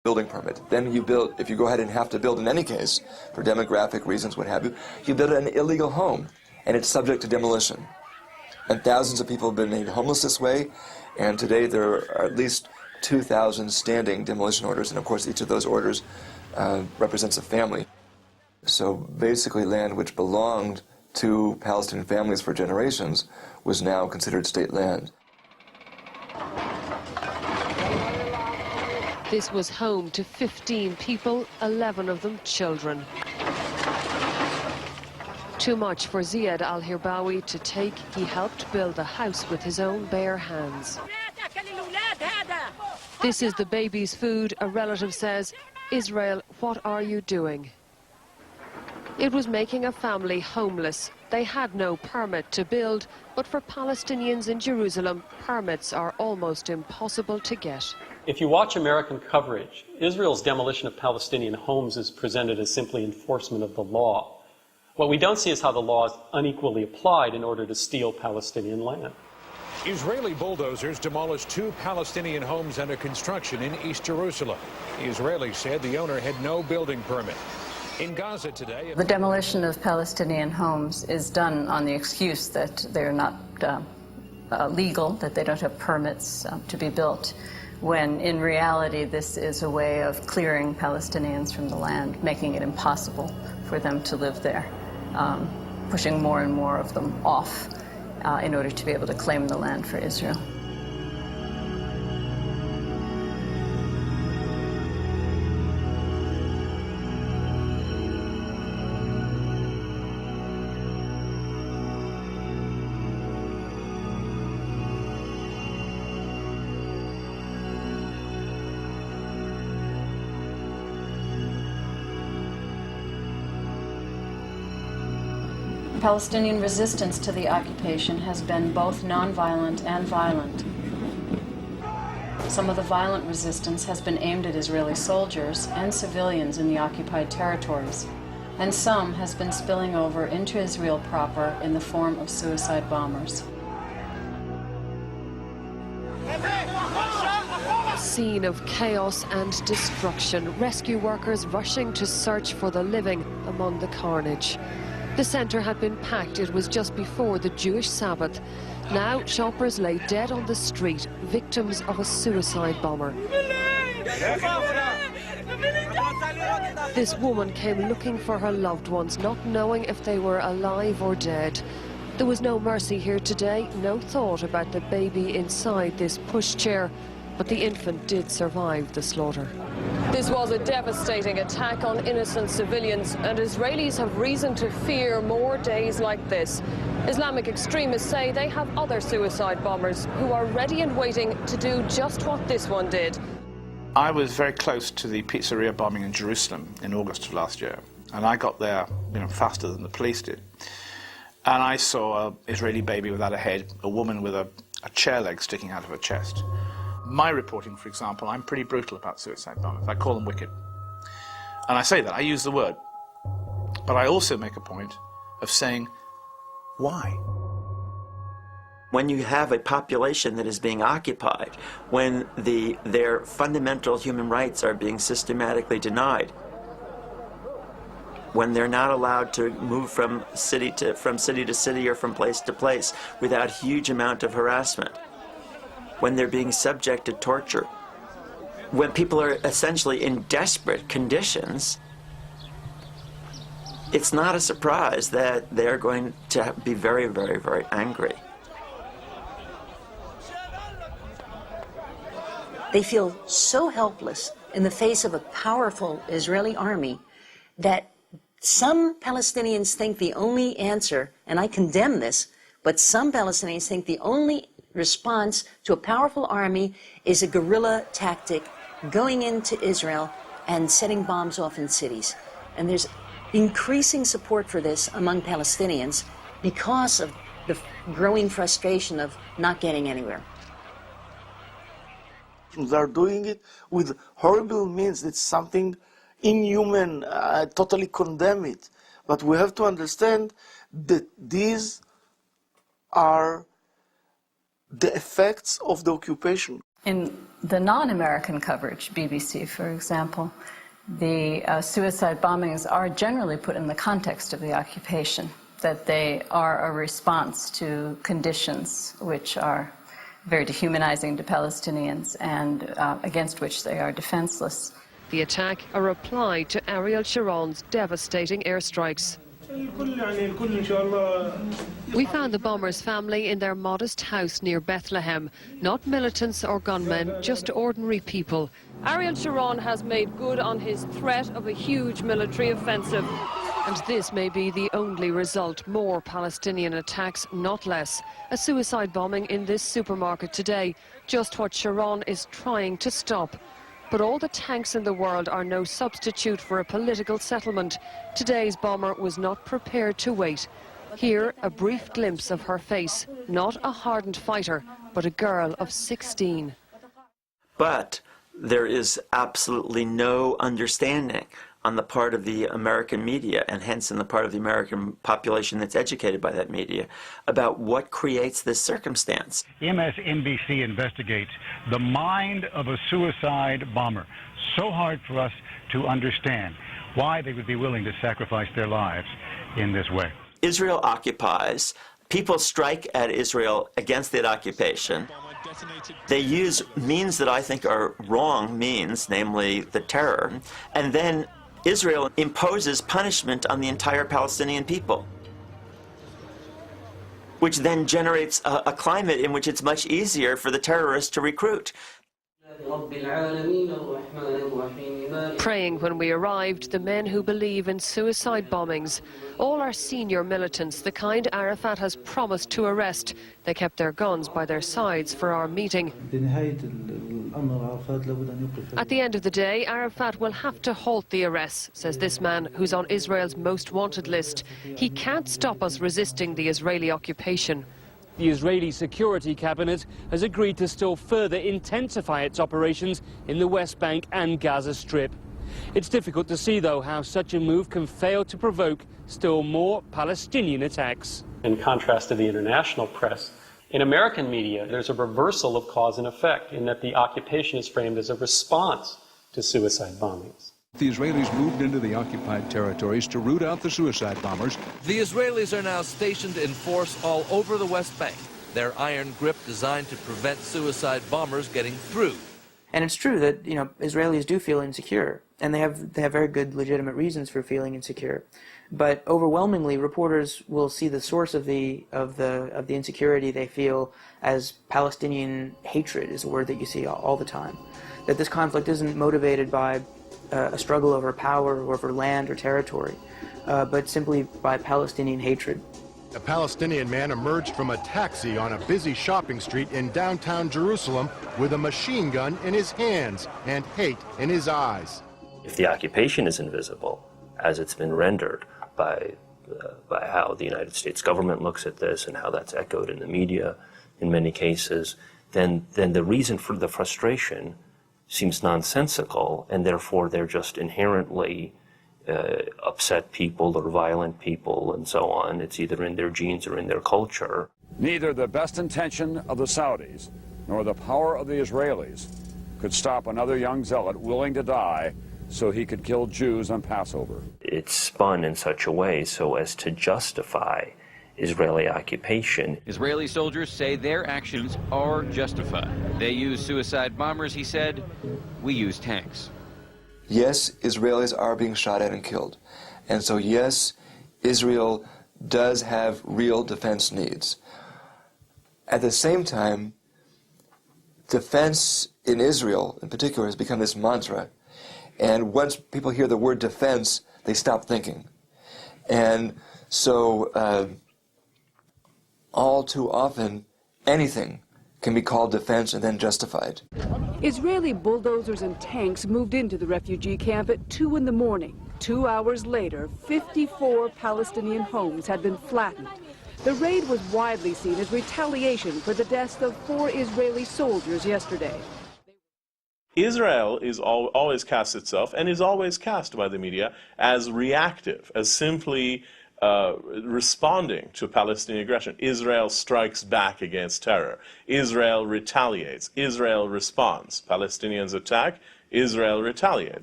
building permit. Then you build, if you go ahead and have to build in any case, for demographic reasons, what have you, you build an illegal home, and it's subject to demolition. And thousands of people have been made homeless this way, and today there are at least 2,000 standing demolition orders, and of course each of those orders represents a family. So basically land which belonged to Palestinian families for generations was now considered state land. This was home to 15 people, 11 of them children. Too much for Ziad al-Hirbawi to take. He helped build the house with his own bare hands. This is the baby's food, a relative says. Israel, what are you doing? It was making a family homeless. They had no permit to build, but for Palestinians in Jerusalem, permits are almost impossible to get. If you watch American coverage, Israel's demolition of Palestinian homes is presented as simply enforcement of the law. What we don't see is how the law is unequally applied in order to steal Palestinian land. Israeli bulldozers demolished 2 Palestinian homes under construction in East Jerusalem. The Israelis said the owner had no building permit. In Gaza today, the demolition of Palestinian homes is done on the excuse that they're not legal, that they don't have permits to be built, when in reality this is a way of clearing Palestinians from the land, making it impossible for them to live there, pushing more and more of them off in order to be able to claim the land for Israel. Palestinian resistance to the occupation has been both nonviolent and violent. Some of the violent resistance has been aimed at Israeli soldiers and civilians in the occupied territories, and some has been spilling over into Israel proper in the form of suicide bombers. Scene of chaos and destruction, rescue workers rushing to search for the living among the carnage. The centre had been packed. It was just before the Jewish Sabbath. Now shoppers lay dead on the street, victims of a suicide bomber. This woman came looking for her loved ones, not knowing if they were alive or dead. There was no mercy here today, no thought about the baby inside this pushchair, but the infant did survive the slaughter. This was a devastating attack on innocent civilians, and Israelis have reason to fear more days like this. Islamic extremists say they have other suicide bombers who are ready and waiting to do just what this one did. I was very close to the pizzeria bombing in Jerusalem in August of last year, and I got there, faster than the police did. And I saw an Israeli baby without a head, a woman with a chair leg sticking out of her chest. My reporting, for example, I'm pretty brutal about suicide bombers. I call them wicked. And I say that, I use the word. But I also make a point of saying, why? When you have a population that is being occupied, when their fundamental human rights are being systematically denied, when they're not allowed to move from city to city or from place to place without huge amount of harassment, when they're being subject to torture, when people are essentially in desperate conditions, it's not a surprise that they're going to be very, very, very angry. They feel so helpless in the face of a powerful Israeli army that some Palestinians think the only answer, and I condemn this, but some Palestinians think the only response to a powerful army is a guerrilla tactic, going into Israel and setting bombs off in cities. And there's increasing support for this among Palestinians because of the growing frustration of not getting anywhere. They are doing it with horrible means. It's something inhuman. I totally condemn it. But we have to understand that these are the effects of the occupation. In the non-American coverage, BBC, for example, the suicide bombings are generally put in the context of the occupation, that they are a response to conditions which are very dehumanizing to Palestinians and against which they are defenseless. The attack, a reply to Ariel Sharon's devastating airstrikes. We found the bomber's family in their modest house near Bethlehem. Not militants or gunmen, just ordinary people. Ariel Sharon has made good on his threat of a huge military offensive. And this may be the only result. More Palestinian attacks, not less. A suicide bombing in this supermarket today. Just what Sharon is trying to stop. But all the tanks in the world are no substitute for a political settlement. Today's bomber was not prepared to wait. Here, a brief glimpse of her face. Not a hardened fighter, but a girl of 16. But there is absolutely no understanding on the part of the American media, and hence in the part of the American population that's educated by that media, about what creates this circumstance. MSNBC investigates the mind of a suicide bomber. So hard for us to understand why they would be willing to sacrifice their lives in this way. Israel occupies. People strike at Israel against that occupation. They use means that I think are wrong means, namely the terror, and then Israel imposes punishment on the entire Palestinian people, which then generates a climate in which it's much easier for the terrorists to recruit. Praying when we arrived, the men who believe in suicide bombings. All are senior militants, the kind Arafat has promised to arrest. They kept their guns by their sides for our meeting. At the end of the day, Arafat will have to halt the arrests, says this man who's on Israel's most wanted list. He can't stop us resisting the Israeli occupation. The Israeli Security Cabinet has agreed to still further intensify its operations in the West Bank and Gaza Strip. It's difficult to see, though, how such a move can fail to provoke still more Palestinian attacks. In contrast to the international press, in American media, there's a reversal of cause and effect in that the occupation is framed as a response to suicide bombings. The Israelis moved into the occupied territories to root out the suicide bombers. The Israelis are now stationed in force all over the West Bank, their iron grip designed to prevent suicide bombers getting through. And it's true that, Israelis do feel insecure, and they have very good legitimate reasons for feeling insecure. But overwhelmingly, reporters will see the source of the insecurity they feel as Palestinian hatred is a word that you see all the time. That this conflict isn't motivated by a struggle over power or over land or territory, but simply by Palestinian hatred. A Palestinian man emerged from a taxi on a busy shopping street in downtown Jerusalem with a machine gun in his hands and hate in his eyes. If the occupation is invisible, as it's been rendered by how the United States government looks at this and how that's echoed in the media in many cases, then the reason for the frustration seems nonsensical, and therefore they're just inherently upset people or violent people and so on. It's either in their genes or in their culture. Neither the best intention of the Saudis nor the power of the Israelis could stop another young zealot willing to die so he could kill Jews on Passover. It's spun in such a way so as to justify Israeli occupation. Israeli soldiers say their actions are justified. They use suicide bombers, he said. We use tanks. Yes, Israelis are being shot at and killed. And so yes, Israel does have real defense needs. At the same time, defense in Israel in particular has become this mantra. And once people hear the word defense, they stop thinking. And so all too often, anything can be called defense and then justified. Israeli bulldozers and tanks moved into the refugee camp at 2 in the morning. 2 hours later, 54 Palestinian homes had been flattened. The raid was widely seen as retaliation for the deaths of 4 Israeli soldiers yesterday. Israel is always cast itself, and is always cast by the media, as reactive, as simply responding to Palestinian aggression. Israel strikes back against terror. Israel retaliates. Israel responds. Palestinians attack. Israel retaliates.